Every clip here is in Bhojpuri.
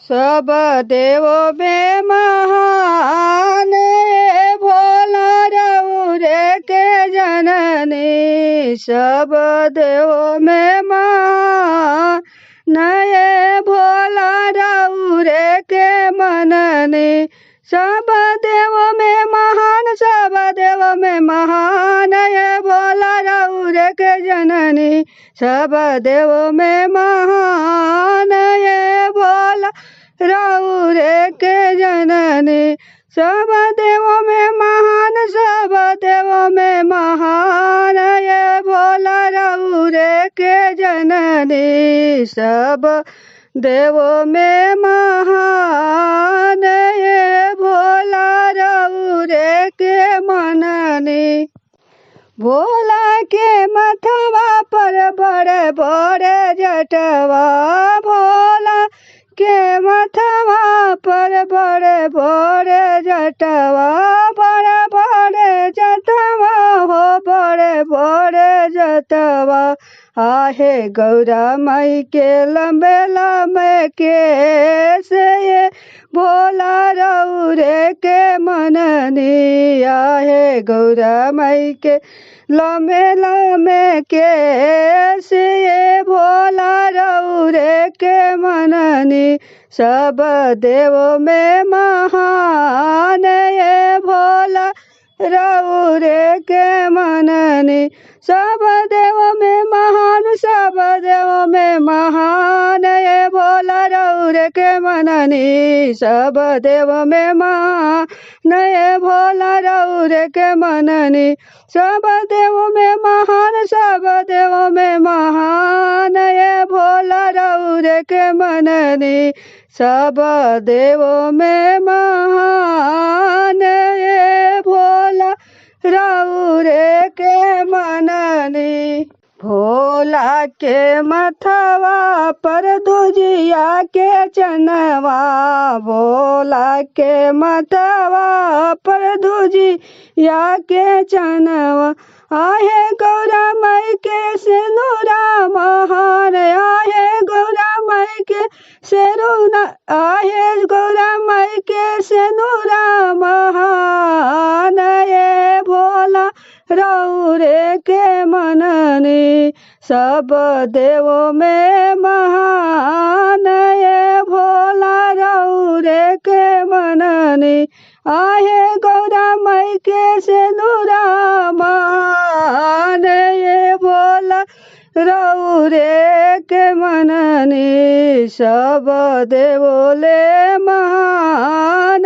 सब देवों में महान ये भोला रउरे के जननी। सब देवों में महान ये भोला रउरे के मननी। सब देवों में महान, सब देवों में महान ये भोला रउरे के जननी। सब देवों में महान ये भोला रउरे के जननी। सब देवों में महान, सब देवों में महान ये भोला रउरे के जननी। सब देवों में महान ये भोला रउरे के मननी। भोला के मथवा पर बड़े बड़े जटवा, भोला के मथवा पर बड़े बड़े जटवा, बड़े बड़े जटवा हो बड़े बड़े जटवा। आहे गौरा माई के लंबे लंबे केस ये भोला रउरे के मननी। आहे गौरा माई के लंबे लंबे केस ये भोला रउरे के मननी। सब देवों में महान ये भोला रउरे के मननी। सब देवों में महान, सब देवों में महान ये भोला रउरे के मननी। सब देवों में महान ये भोला रउरे के मननी। सब देवों में महान, सब देवों में महान ये भोला रउरे के मननी। सब देवों में महान ये भोला रउरे के मननी। भोला के मथवा पर दुजिया के चनवा, भोला के मथवा पर दुजिया के चनवा। आहे गौरा माई के सिनुरा महान, आहे गौरा माई के सिनुरा, आहे गौरा माई के सिनुरा महान ये भोला रउरे के मननी। सब देवों में महान ये भोला रउरे के मननी। आहे गौरा माई के सिनुरा महान ये भोला रउरे के मननी। सब देवोले महान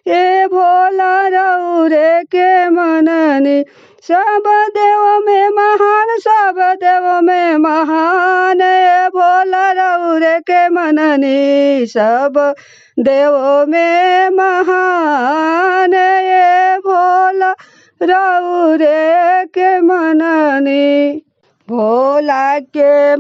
ये भोला रउरे के मननी। सब देवों में महान, सब देवों में महान ये भोला रउरे के मननी। सब देवों में महान ये भोला रउरे के मननी। भोला के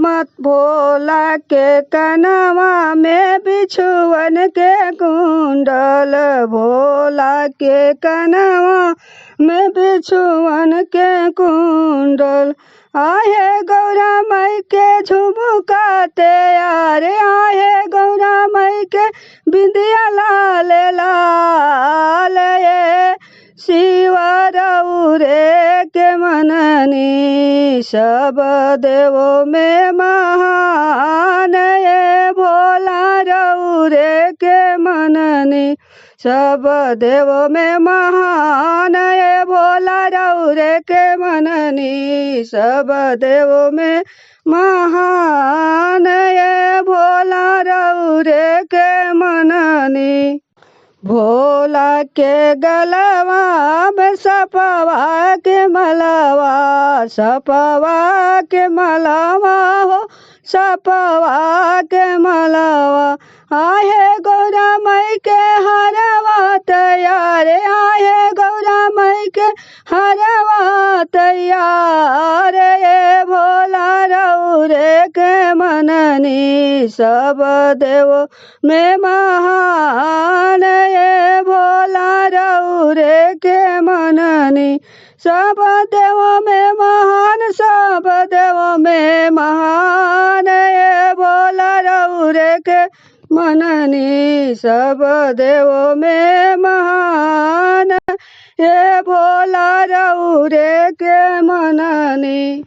कनवा में बिछुअन के कुंडल, भोला के कनवा में बिछुअन के कुंडल। आहे गौरा माई के झुमका तैयार, आहे गौरा माई के बिंदिया लाल लाल ये शिवा रउरे के मननी। सब देवों में महान ये भोला रउरे के मननी। सब देवों में महान ये भोला रउरे के मननी। सब देवों में महान ये भोला रउरे के मननी। भोला के गलवा में सपवा के मलवा, सपवा के मलवा हो सपवा के मलवा। आहे गौरा माई के हरवा तैयार, आहे गौरा माई के हरवा तैयार ये भोला रउरे के मननी। सब देवों में महान ये भोला रउरे के मननी। सब देवों में महान, सब देवों में महान ये भोला रउरे के मननी सब देवों में महान ये भोला रउरे के मननी।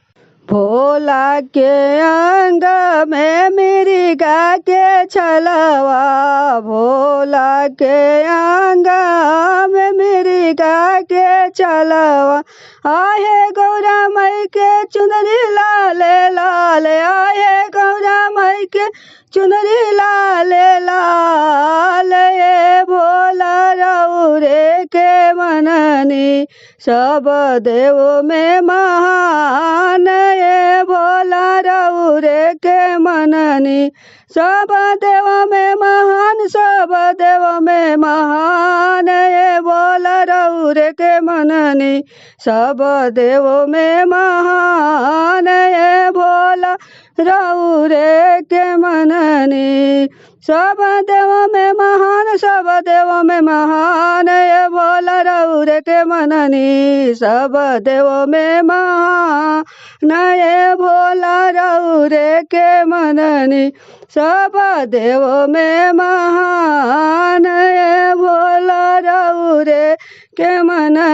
भोला के अंग में मृगा के छलवा, भोला के अंग में मृगा के छलवा। आहे गौरा मई के चुनरी लाल लाल, आहे गौरा मई के चुनरी लाल लाल ये भोला रउरे के मननी सब देवों में महान ये भोला रउरे के मननी। सब देवों में महान, सब देवों में महान ये भोला रउरे के मननी। सब देवों में महान ये भोला रउरे के मननी। सब देवों में महान, सब देवों में महान ये भोला रउरे के मननी। सब देवों में महान ये भोला रउरे के मननी। सब देवों में महान ये भोला रउरे के मननी।